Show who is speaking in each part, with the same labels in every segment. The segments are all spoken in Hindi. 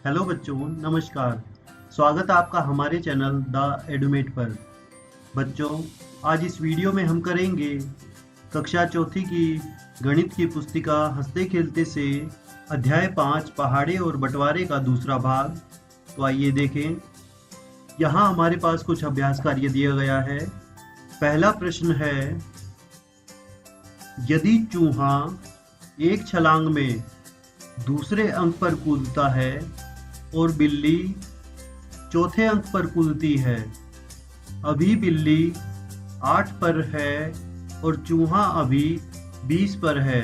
Speaker 1: हेलो बच्चों, नमस्कार। स्वागत है आपका हमारे चैनल द एडुमेट पर। बच्चों, आज इस वीडियो में हम करेंगे कक्षा चौथी की गणित की पुस्तिका हंसते खेलते से अध्याय 5 पहाड़े और बंटवारे का दूसरा भाग। तो आइए देखें। यहाँ हमारे पास कुछ अभ्यास कार्य दिया गया है। पहला प्रश्न है, यदि चूहा एक छलांग में दूसरे अंक पर कूदता है और बिल्ली चौथे अंक पर कूदती है, अभी बिल्ली 8 पर है और चूहा अभी 20 पर है,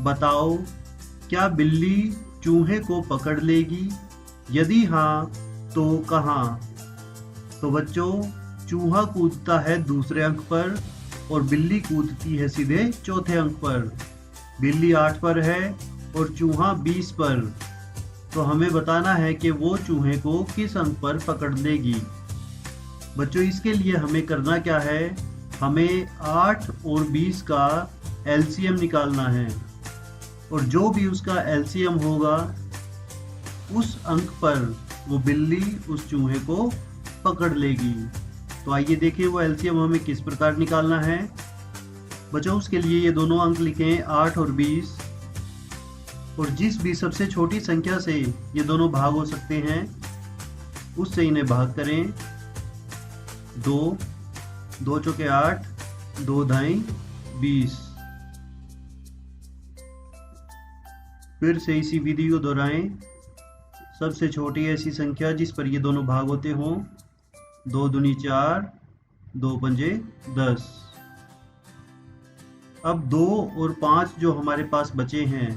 Speaker 1: बताओ क्या बिल्ली चूहे को पकड़ लेगी? यदि हाँ तो कहाँ? तो बच्चों, चूहा कूदता है दूसरे अंक पर और बिल्ली कूदती है सीधे चौथे अंक पर। बिल्ली 8 पर है और चूहा 20 पर, तो हमें बताना है कि वो चूहे को किस अंक पर पकड़ लेगी। बच्चों, इसके लिए हमें करना क्या है, हमें 8 और 20 का एलसीएम निकालना है और जो भी उसका एलसीएम होगा उस अंक पर वो बिल्ली उस चूहे को पकड़ लेगी। तो आइए देखिए वो एलसीएम हमें किस प्रकार निकालना है। बच्चों, उसके लिए ये दोनों अंक लिखें 8 और 20, और जिस भी सबसे छोटी संख्या से ये दोनों भाग हो सकते हैं उससे इन्हें भाग करें। 2 2 चौके 8, 2 धाई 20। फिर से इसी विधि को दोहराएं। सबसे छोटी ऐसी संख्या जिस पर ये दोनों भाग होते हों, 2 दूनी 4, 2 पंजे 10। अब 2 और 5 जो हमारे पास बचे हैं,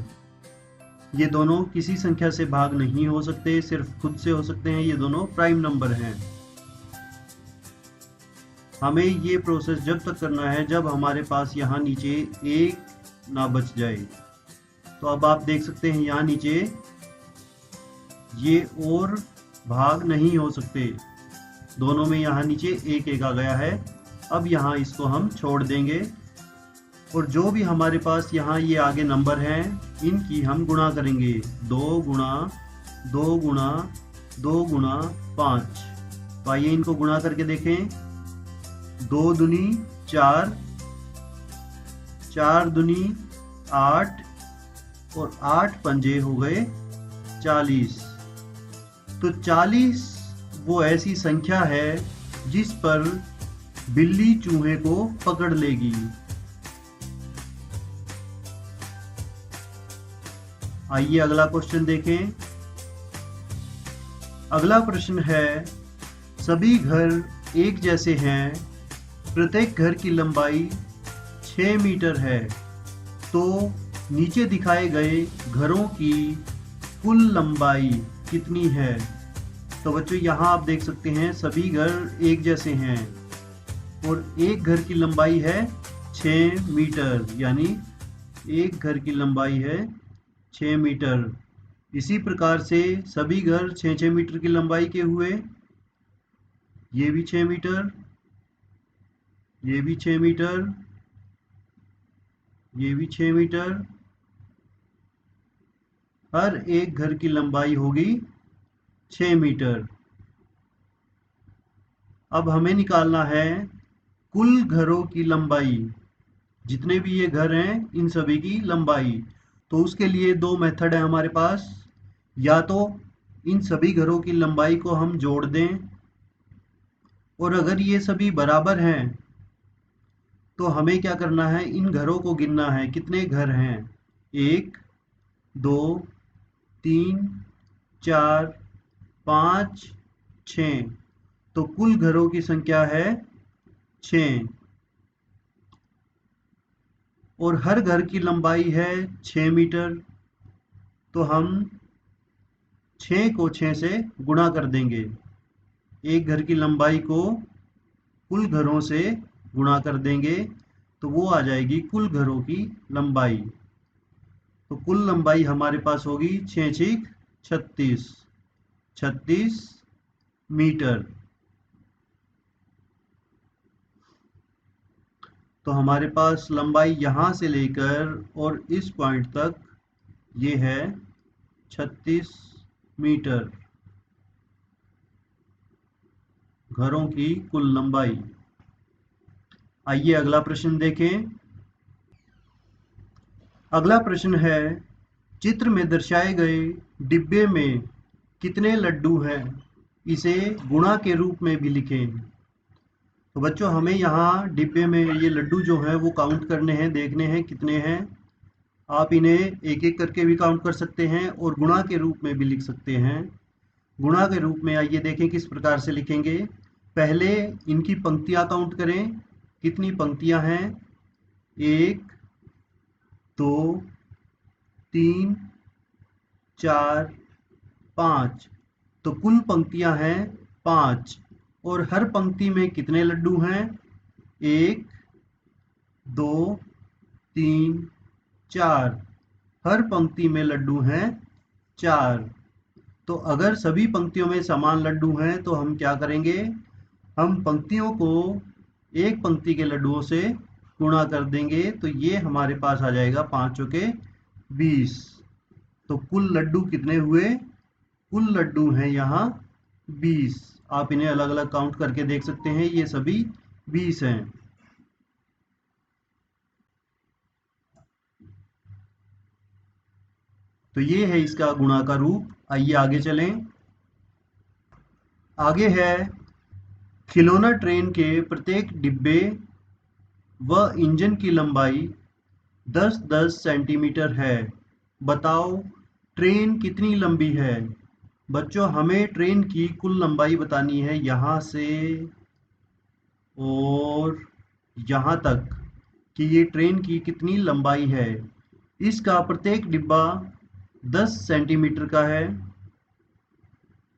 Speaker 1: ये दोनों किसी संख्या से भाग नहीं हो सकते, सिर्फ खुद से हो सकते हैं। ये दोनों प्राइम नंबर हैं। हमें ये प्रोसेस जब तक करना है जब हमारे पास यहाँ नीचे 1 ना बच जाए। तो अब आप देख सकते हैं यहाँ नीचे ये और भाग नहीं हो सकते, दोनों में यहाँ नीचे 1 1 आ गया है। अब यहाँ इसको हम छोड़ देंगे और जो भी हमारे पास यहाँ ये आगे नंबर हैं इनकी हम गुणा करेंगे। 2 गुणा 2 गुणा 2 गुणा 5। तो आइए इनको गुणा करके देखें। 2 दूनी 4, 4 दूनी 8 और 8 पंजे हो गए 40। तो 40 वो ऐसी संख्या है जिस पर बिल्ली चूहे को पकड़ लेगी। आइए अगला क्वेश्चन देखें। अगला प्रश्न है, सभी घर एक जैसे हैं, प्रत्येक घर की लंबाई 6 मीटर है, तो नीचे दिखाए गए घरों की कुल लंबाई कितनी है? तो बच्चों, यहाँ आप देख सकते हैं सभी घर एक जैसे हैं और एक घर की लंबाई है 6 मीटर, यानी एक घर की लंबाई है 6 मीटर। इसी प्रकार से सभी घर 6-6 मीटर की लंबाई के हुए। ये भी 6 मीटर, ये भी 6 मीटर, ये भी 6 मीटर। हर एक घर की लंबाई होगी 6 मीटर। अब हमें निकालना है कुल घरों की लंबाई, जितने भी ये घर हैं इन सभी की लंबाई। तो उसके लिए 2 मेथड है हमारे पास। या तो इन सभी घरों की लंबाई को हम जोड़ दें, और अगर ये सभी बराबर हैं तो हमें क्या करना है, इन घरों को गिनना है कितने घर हैं। 1 2 3 4 5 6। तो कुल घरों की संख्या है 6 और हर घर की लंबाई है 6 मीटर। तो हम 6 को 6 से गुणा कर देंगे। एक घर की लंबाई को कुल घरों से गुणा कर देंगे तो वो आ जाएगी कुल घरों की लंबाई। तो कुल लंबाई हमारे पास होगी 6 6 36 36 मीटर। तो हमारे पास लंबाई यहाँ से लेकर और इस पॉइंट तक ये है 36 मीटर, घरों की कुल लंबाई। आइए अगला प्रश्न देखें। अगला प्रश्न है, चित्र में दर्शाए गए डिब्बे में कितने लड्डू हैं, इसे गुणा के रूप में भी लिखें। तो बच्चों हमें यहाँ डिब्बे में ये लड्डू जो हैं वो काउंट करने हैं, देखने हैं कितने हैं। आप इन्हें एक एक करके भी काउंट कर सकते हैं और गुणा के रूप में भी लिख सकते हैं। गुणा के रूप में आइए देखें किस प्रकार से लिखेंगे। पहले इनकी पंक्तियाँ काउंट करें, कितनी पंक्तियाँ हैं, 1 2 3 4 5। तो कुल पंक्तियाँ हैं 5 और हर पंक्ति में कितने लड्डू हैं, 1 2 3 4। हर पंक्ति में लड्डू हैं 4। तो अगर सभी पंक्तियों में समान लड्डू हैं तो हम क्या करेंगे, हम पंक्तियों को एक पंक्ति के लड्डुओं से गुणा कर देंगे। तो ये हमारे पास आ जाएगा 5 चौके 20। तो कुल लड्डू कितने हुए, कुल लड्डू हैं यहाँ 20। आप इन्हें अलग अलग काउंट करके देख सकते हैं, ये सभी 20 हैं। तो ये है इसका गुणा का रूप। आइए आगे चलें। आगे है, खिलौना ट्रेन के प्रत्येक डिब्बे व इंजन की लंबाई 10-10 सेंटीमीटर है। बताओ ट्रेन कितनी लंबी है। बच्चों हमें ट्रेन की कुल लंबाई बतानी है, यहाँ से और यहाँ तक कि ये ट्रेन की कितनी लंबाई है। इसका प्रत्येक डिब्बा 10 सेंटीमीटर का है,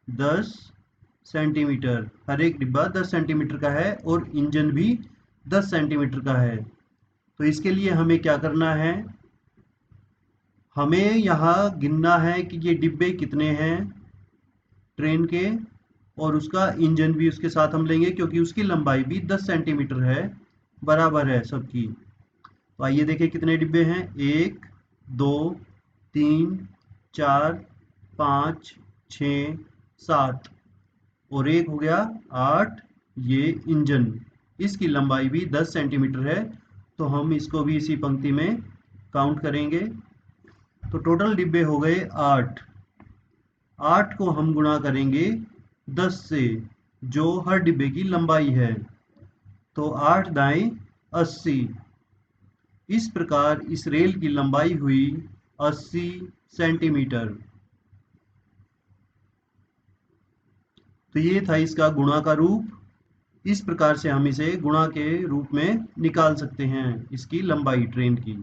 Speaker 1: 10 सेंटीमीटर, हर एक डिब्बा 10 सेंटीमीटर का है और इंजन भी 10 सेंटीमीटर का है। तो इसके लिए हमें क्या करना है, हमें यहाँ गिनना है कि ये डिब्बे कितने हैं ट्रेन के, और उसका इंजन भी उसके साथ हम लेंगे क्योंकि उसकी लंबाई भी 10 सेंटीमीटर है, बराबर है सबकी। तो आइए देखें कितने डिब्बे हैं, 1 2 3 4 5 6 7 और एक हो गया 8। ये इंजन, इसकी लंबाई भी 10 सेंटीमीटर है, तो हम इसको भी इसी पंक्ति में काउंट करेंगे। तो टोटल डिब्बे हो गए 8। 8 को हम गुणा करेंगे 10 से, जो हर डिब्बे की लंबाई है। तो 8 दाएं 80। इस प्रकार इस रेल की लंबाई हुई 80 सेंटीमीटर। तो ये था इसका गुणा का रूप। इस प्रकार से हम इसे गुणा के रूप में निकाल सकते हैं, इसकी लंबाई ट्रेन की।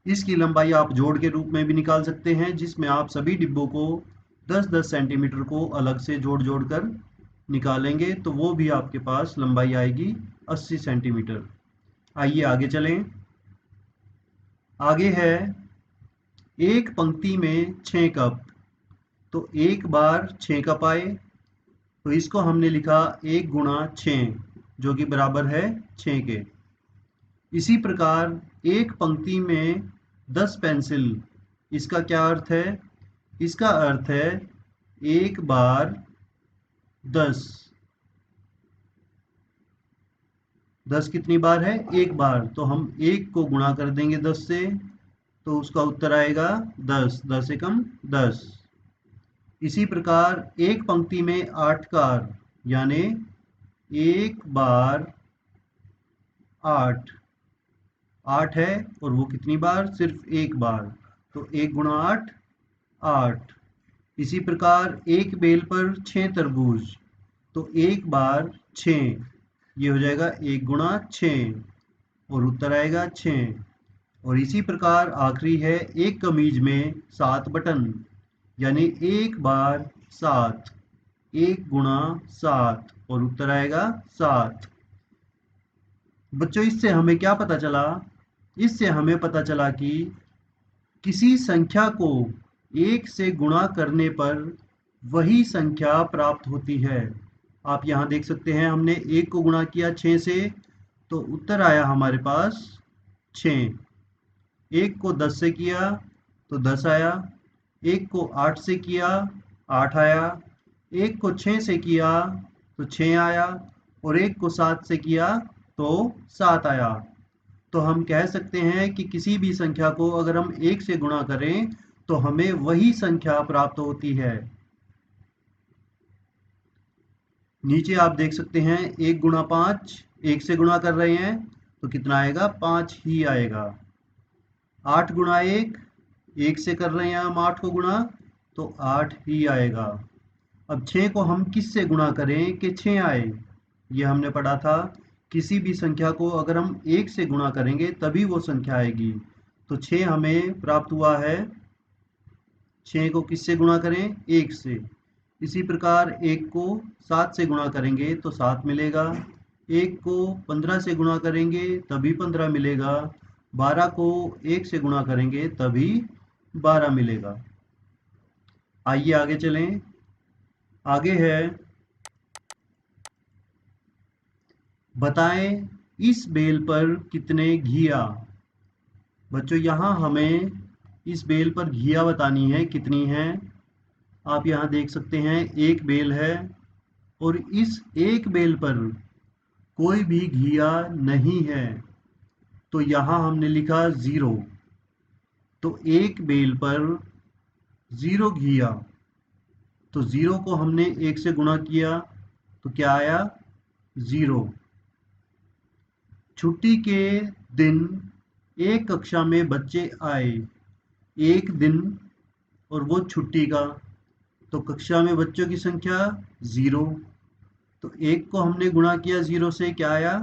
Speaker 1: इसकी लंबाई आप जोड़ के रूप में भी निकाल सकते हैं, जिसमें आप सभी डिब्बों को 10-10 सेंटीमीटर को अलग से जोड़ जोड़ कर निकालेंगे, तो वो भी आपके पास लंबाई आएगी 80 सेंटीमीटर। आइए आगे चलें। आगे है, एक पंक्ति में 6 कप। तो एक बार 6 कप आए, तो इसको हमने लिखा 1 गुणा 6, जो कि बराबर है 6 के। इसी प्रकार एक पंक्ति में 10 पेंसिल। इसका क्या अर्थ है, इसका अर्थ है एक बार 10। 10 कितनी बार है, एक बार, तो हम 1 को गुणा कर देंगे 10 से, तो उसका उत्तर आएगा 10। 10 एकम 10। इसी प्रकार एक पंक्ति में 8 कार, यानी एक बार 8। 8 है और वो कितनी बार, सिर्फ एक बार, तो 1 गुणा 8 8। इसी प्रकार एक बेल पर 6 तरबूज, तो एक बार 6, ये हो जाएगा 1 गुणा 6 और उत्तर आएगा 6। और इसी प्रकार आखिरी है, एक कमीज में 7 बटन, यानी एक बार 7, 1 गुणा 7 और उत्तर आएगा 7। बच्चों इससे हमें क्या पता चला, इससे हमें पता चला कि किसी संख्या को 1 से गुणा करने पर वही संख्या प्राप्त होती है। आप यहाँ देख सकते हैं, हमने 1 को गुणा किया 6 से, तो उत्तर आया हमारे पास 6। 1 को 10 से किया तो 10 आया, एक को 8 से किया 8 आया, एक को 6 से किया तो 6 आया, और एक को 7 से किया तो 7 आया। तो हम कह सकते हैं कि किसी भी संख्या को अगर हम 1 से गुणा करें तो हमें वही संख्या प्राप्त होती है। नीचे आप देख सकते हैं 1 गुणा 5, 1 से गुणा कर रहे हैं तो कितना आएगा, 5 ही आएगा। 8 गुणा 1, 1 से कर रहे हैं हम 8 को गुणा तो 8 ही आएगा। अब 6 को हम किस से गुणा करें कि 6 आए, ये हमने पढ़ा था। किसी भी संख्या को अगर हम 1 से गुणा करेंगे तभी वो संख्या आएगी। तो 6 हमें प्राप्त हुआ है। 6 को किस से गुणा करें, 1 से। इसी प्रकार 1 को 7 से गुणा करेंगे तो 7 मिलेगा। 1 को 15 से गुणा करेंगे तभी 15 मिलेगा। 12 को 1 से गुणा करेंगे तभी 12 मिलेगा। आइए आगे चलें। आगे है, बताएं इस बेल पर कितने घिया। बच्चों यहाँ हमें इस बेल पर घिया बतानी है, कितनी है। आप यहाँ देख सकते हैं एक बेल है और इस एक बेल पर कोई भी घिया नहीं है, तो यहाँ हमने लिखा 0। तो एक बेल पर 0 घिया, तो 0 को हमने 1 से गुणा किया तो क्या आया, 0। छुट्टी के दिन एक कक्षा में बच्चे आए, एक दिन और वो छुट्टी का, तो कक्षा में बच्चों की संख्या 0। तो 1 को हमने गुणा किया 0 से, क्या आया,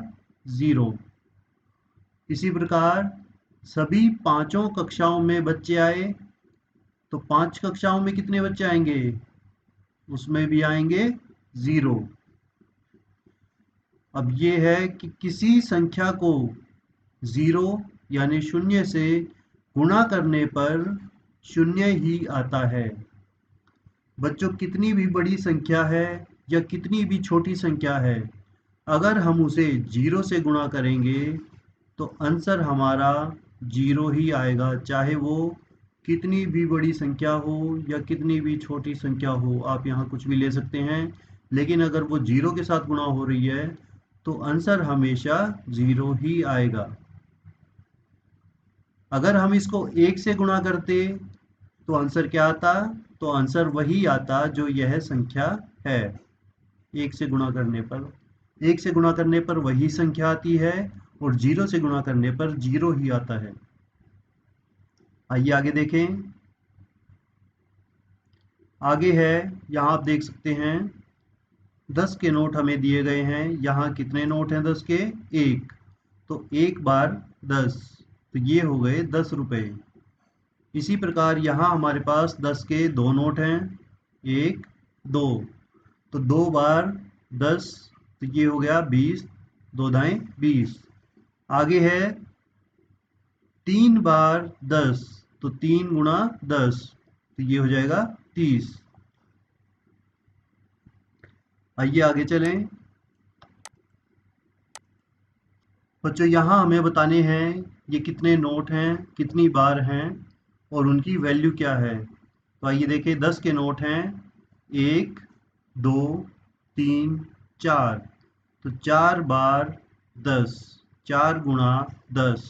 Speaker 1: 0। इसी प्रकार सभी पांचों कक्षाओं में बच्चे आए, तो 5 कक्षाओं में कितने बच्चे आएंगे, उसमें भी आएंगे 0। अब ये है कि किसी संख्या को 0 यानी 0 से गुणा करने पर 0 ही आता है। बच्चों कितनी भी बड़ी संख्या है या कितनी भी छोटी संख्या है, अगर हम उसे 0 से गुणा करेंगे तो आंसर हमारा 0 ही आएगा, चाहे वो कितनी भी बड़ी संख्या हो या कितनी भी छोटी संख्या हो। आप यहाँ कुछ भी ले सकते हैं, लेकिन अगर वो 0 के साथ गुणा हो रही है तो आंसर हमेशा 0 ही आएगा। अगर हम इसको 1 से गुणा करते तो आंसर क्या आता, तो आंसर वही आता जो यह संख्या है। 1 से गुणा करने पर, 1 से गुणा करने पर वही संख्या आती है और 0 से गुणा करने पर 0 ही आता है। आइए आगे देखें। आगे है, यहाँ आप देख सकते हैं 10 के नोट हमें दिए गए हैं। यहाँ कितने नोट हैं 10 के, 1। तो 1 बार 10, तो ये हो गए 10 रुपए। इसी प्रकार यहाँ हमारे पास 10 के 2 नोट हैं, 1 2, तो 2 बार 10, तो ये हो गया 20, 2 दाएं 20। आगे है 3 बार 10, तो 3 गुणा 10, तो ये हो जाएगा 30। आइए आगे चलें। बच्चों यहाँ हमें बताने हैं ये कितने नोट हैं, कितनी बार हैं और उनकी वैल्यू क्या है। तो आइए देखें, 10 के नोट हैं 1 2 3 4, तो 4 बार 10, 4 गुणा 10,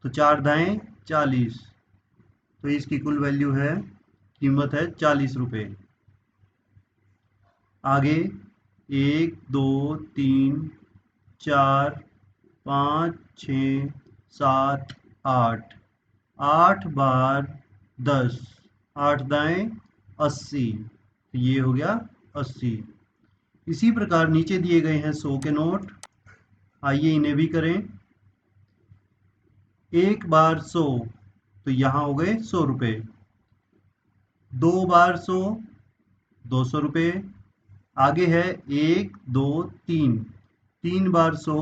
Speaker 1: तो 4 दाएं 40, तो इसकी कुल वैल्यू है, कीमत है 40 रुपये। आगे 1 2 3 4 5 6 7 8, 8 बार 10, 8 दाएं 80, तो ये हो गया 80। इसी प्रकार नीचे दिए गए हैं 100 के नोट, आइए इन्हें भी करें। 1 बार 100, तो यहाँ हो गए 100 रुपये। 2 बार 100, 200 रुपये। आगे है 1 2 3, 3 बार 100,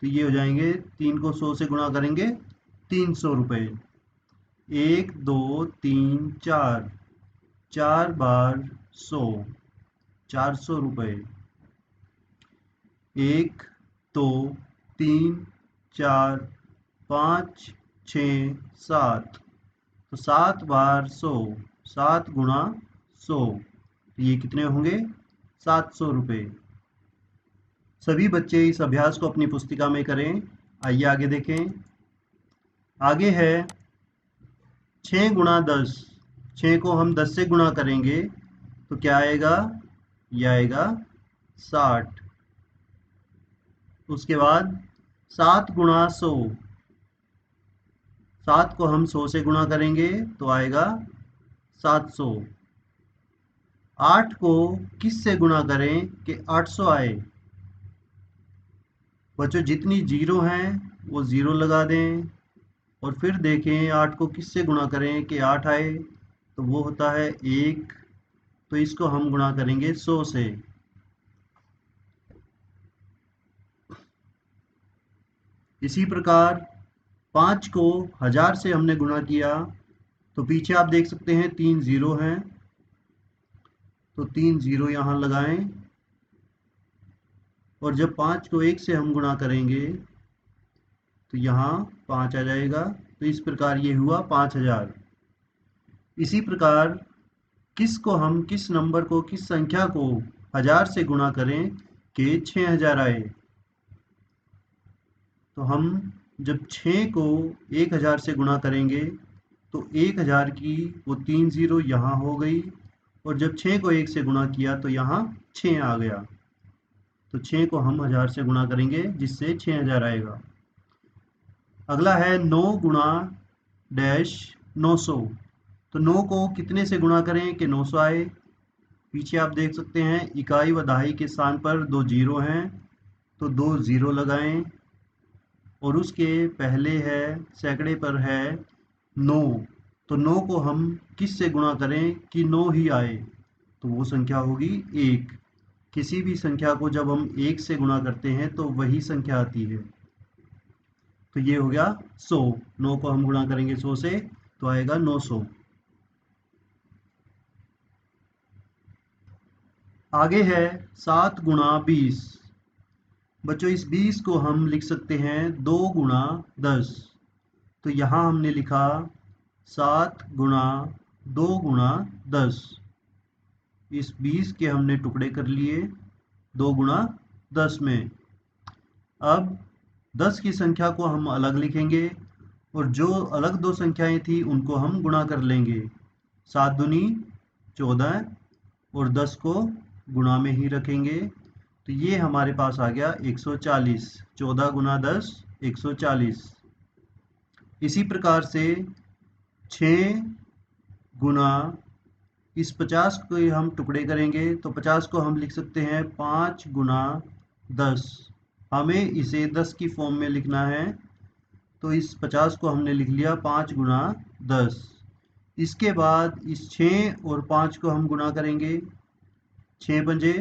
Speaker 1: तो ये हो जाएंगे, 3 को 100 से गुणा करेंगे 300 रुपये। 1 2 3 4, 4 बार 100, 400 रुपये। 1 2 3 4 5 6 7, तो 7 बार 100, 7 गुणा 100, तो ये कितने होंगे? 700 रुपये। सभी बच्चे इस अभ्यास को अपनी पुस्तिका में करें। आइए आगे देखें। आगे है 6 गुणा 10। 6 को हम 10 से गुणा करेंगे तो क्या आएगा? यह आएगा 60। उसके बाद 7 गुणा 100। 7 को हम 100 से गुणा करेंगे तो आएगा 700। 8 को किस से गुणा करें कि 800 आए? बच्चों जितनी जीरो हैं वो ज़ीरो लगा दें और फिर देखें 8 को किस से गुणा करें कि 8 आए, तो वो होता है 1। तो इसको हम गुणा करेंगे 100 से। इसी प्रकार 5 को 1000 से हमने गुणा किया तो पीछे आप देख सकते हैं 3 ज़ीरो हैं, तो 3 ज़ीरो यहाँ लगाएं और जब 5 को 1 से हम गुणा करेंगे तो यहाँ 5 आ जाएगा। तो इस प्रकार ये हुआ 5000। इसी प्रकार किस नंबर को, किस संख्या को 1000 से गुणा करें कि 6000 आए? तो हम जब 6 को 1000 से गुणा करेंगे तो 1000 की वो 3 ज़ीरो यहाँ हो गई और जब 6 को 1 से गुणा किया तो यहाँ 6 आ गया। तो 6 को हम 1000 से गुणा करेंगे जिससे 6000 आएगा। अगला है 9 गुणा डैश 900। तो 9 को कितने से गुणा करें कि 900 आए? पीछे आप देख सकते हैं इकाई व दहाई के स्थान पर 2 जीरो हैं, तो 2 ज़ीरो लगाएं और उसके पहले है सैकड़े पर है 9। तो 9 को हम किस से गुणा करें कि 9 ही आए? तो वो संख्या होगी 1। किसी भी संख्या को जब हम 1 से गुणा करते हैं तो वही संख्या आती है। तो ये हो गया 100। 9 को हम गुणा करेंगे 100 से तो आएगा 900। आगे है 7 गुणा 20। बच्चों इस 20 को हम लिख सकते हैं 2 गुणा 10। तो यहाँ हमने लिखा 7 गुणा 2 गुणा 10। इस 20 के हमने टुकड़े कर लिए 2 गुणा 10 में। अब 10 की संख्या को हम अलग लिखेंगे और जो अलग दो संख्याएं थी उनको हम गुणा कर लेंगे। 7 दूनी 14 और 10 को गुणा में ही रखेंगे, तो ये हमारे पास आ गया 140। 14 गुणा 10 140। इसी प्रकार से 6 गुणा इस 50 को हम टुकड़े करेंगे तो 50 को हम लिख सकते हैं 5 गुणा 10। हमें इसे 10 की फॉर्म में लिखना है तो इस 50 को हमने लिख लिया 5 गुणा 10। इसके बाद इस 6 और 5 को हम गुणा करेंगे। 6 पंजे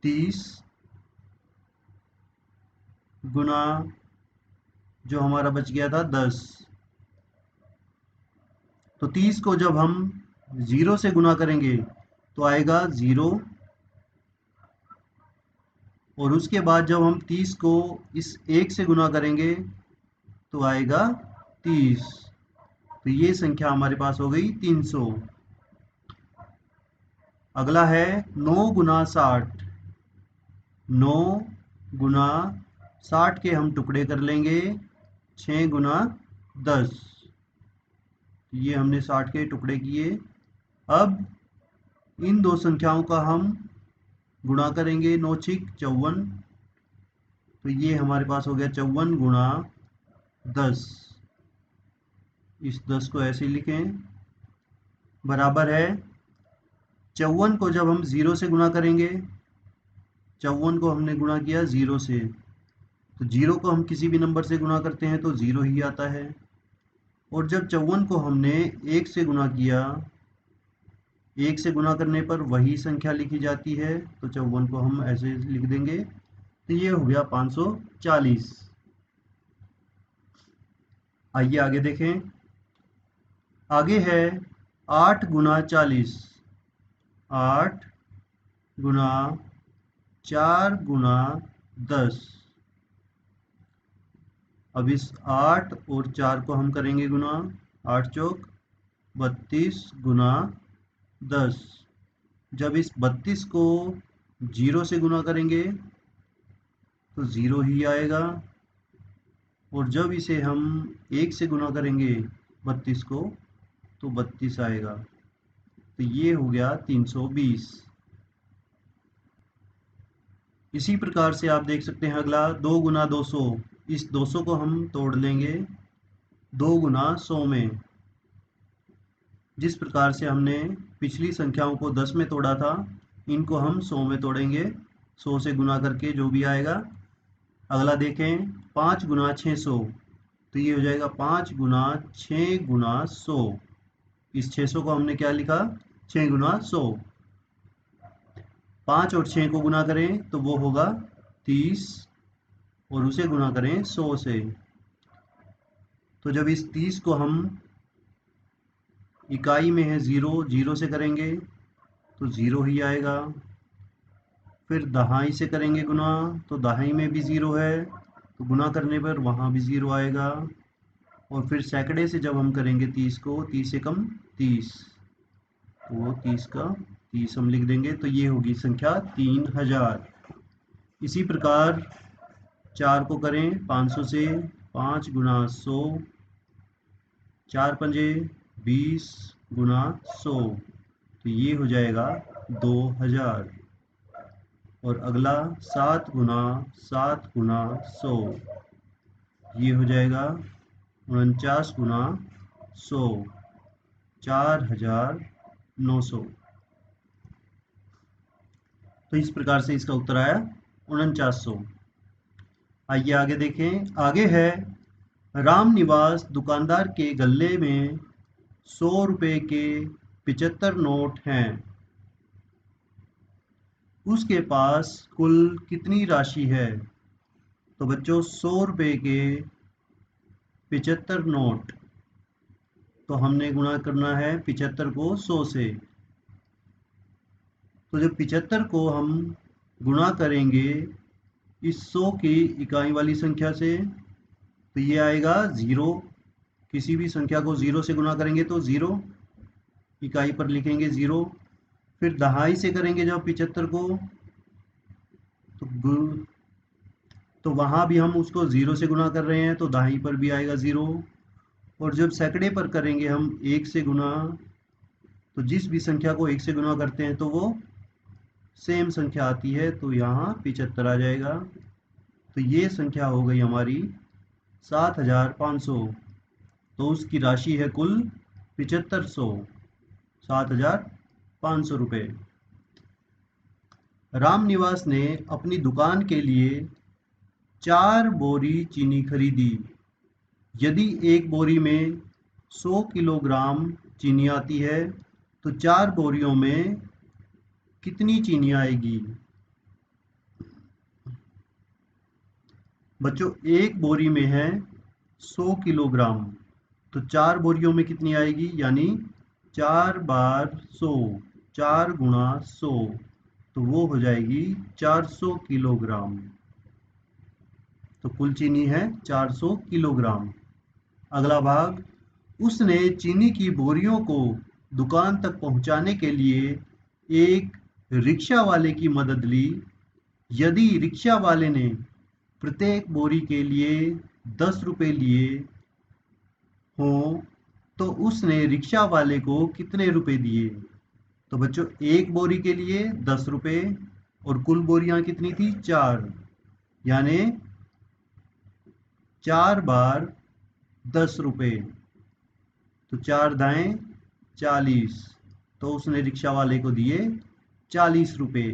Speaker 1: 30 गुणा जो हमारा बच गया था 10। तो 30 को जब हम 0 से गुणा करेंगे तो आएगा 0 और उसके बाद जब हम 30 को इस 1 से गुणा करेंगे तो आएगा 30। तो ये संख्या हमारे पास हो गई 300। अगला है 9 गुणा 60। 9 गुणा 60 के हम टुकड़े कर लेंगे 6 गुणा 10। ये हमने 60 के टुकड़े किए। अब इन दो संख्याओं का हम गुणा करेंगे 9 छिक 54। तो ये हमारे पास हो गया 54 गुणा 10। इस 10 को ऐसे लिखें बराबर है 54 को जब हम 0 से गुणा करेंगे, 54 को हमने गुणा किया 0 से, तो 0 को हम किसी भी नंबर से गुणा करते हैं तो 0 ही आता है। और जब 54 को हमने 1 से गुणा किया, 1 से गुणा करने पर वही संख्या लिखी जाती है, तो 54 को हम ऐसे लिख देंगे। तो ये हो गया 540। आइए आगे देखें। आगे है 8 गुणा 40। 8 गुणा 4 गुणा 10। अब इस 8 और 4 को हम करेंगे गुणा। 8 चौक 32 गुना 10। जब इस 32 को 0 से गुना करेंगे तो 0 ही आएगा, और जब इसे हम 1 से गुना करेंगे 32 को तो 32 आएगा। तो ये हो गया 320। इसी प्रकार से आप देख सकते हैं अगला 2 गुना 200। इस 200 को हम तोड़ लेंगे 2 गुना 100 में। जिस प्रकार से हमने पिछली संख्याओं को 10 में तोड़ा था, इनको हम 100 में तोड़ेंगे, 100 से गुना करके जो भी आएगा। अगला देखें 5 गुना 600, तो ये हो जाएगा 5 गुना 6 गुना 100। इस 600 को हमने क्या लिखा, 6 गुना 100। 5 और 6 को गुना करें तो वो होगा 30, और उसे गुना करें 100 से। तो जब इस 30 को हम इकाई में है 0, 0 से करेंगे तो 0 ही आएगा। फिर दहाई से करेंगे गुना तो दहाई में भी 0 है, तो गुना करने पर वहाँ भी 0 आएगा। और फिर सैकड़े से जब हम करेंगे 30 को, 30 से कम 30, तो वो 30 का 30 हम लिख देंगे। तो ये होगी संख्या 3000। इसी प्रकार 4 को करें 500 से, 5 गुना 100, 4 पंजे 20 गुना 100, तो ये हो जाएगा 2000। और अगला 7 गुना 7 गुना 100, ये हो जाएगा 49 गुना 100, 4900। तो इस प्रकार से इसका उत्तर आया 4900। आइए आगे देखें। आगे है राम निवास दुकानदार के गल्ले में 100 रुपए के 75 नोट हैं। उसके पास कुल कितनी राशि है? तो बच्चों 100 रुपए के 75 नोट, तो हमने गुणा करना है 75 को 100 से। तो जब 75 को हम गुणा करेंगे इस 100 की इकाई वाली संख्या से, तो ये आएगा 0। किसी भी संख्या को 0 से गुणा करेंगे तो 0, इकाई पर लिखेंगे 0। फिर दहाई से करेंगे जब 75 को, तो वहाँ भी हम उसको 0 से गुणा कर रहे हैं, तो दहाई पर भी आएगा 0। और जब सैकड़े पर करेंगे हम 1 से गुणा, तो जिस भी संख्या को 1 से गुणा करते हैं तो वो सेम संख्या आती है, तो यहाँ 75 आ जाएगा। तो ये संख्या हो गई हमारी 7500। तो उसकी राशि है कुल 7500, 7500 रुपये। रामनिवास ने अपनी दुकान के लिए 4 बोरी चीनी खरीदी। यदि एक बोरी में 100 किलोग्राम चीनी आती है तो 4 बोरियों में कितनी चीनी आएगी? बच्चों एक बोरी में है 100 किलोग्राम, तो 4 बोरियों में कितनी आएगी, यानी 4 बार 100, 4 गुणा 100, तो वो हो जाएगी 400 किलोग्राम। तो कुल चीनी है 400 किलोग्राम। अगला भाग, उसने चीनी की बोरियों को दुकान तक पहुंचाने के लिए एक रिक्शा वाले की मदद ली। यदि रिक्शा वाले ने प्रत्येक बोरी के लिए 10 रुपये लिए हों तो उसने रिक्शा वाले को कितने रुपए दिए? तो बच्चों एक बोरी के लिए 10 रुपये, और कुल बोरियां कितनी थी, 4, यानी 4 बार 10 रुपये, तो 4 दाएं 40, तो उसने रिक्शा वाले को दिए 40 रुपये।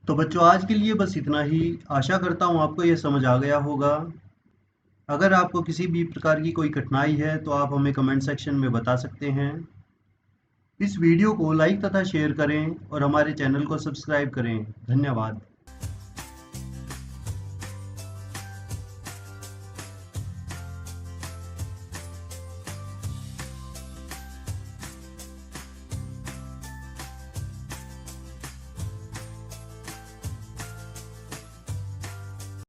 Speaker 1: तो बच्चों आज के लिए बस इतना ही। आशा करता हूँ आपको यह समझ आ गया होगा। अगर आपको किसी भी प्रकार की कोई कठिनाई है तो आप हमें कमेंट सेक्शन में बता सकते हैं। इस वीडियो को लाइक तथा शेयर करें और हमारे चैनल को सब्सक्राइब करें। धन्यवाद।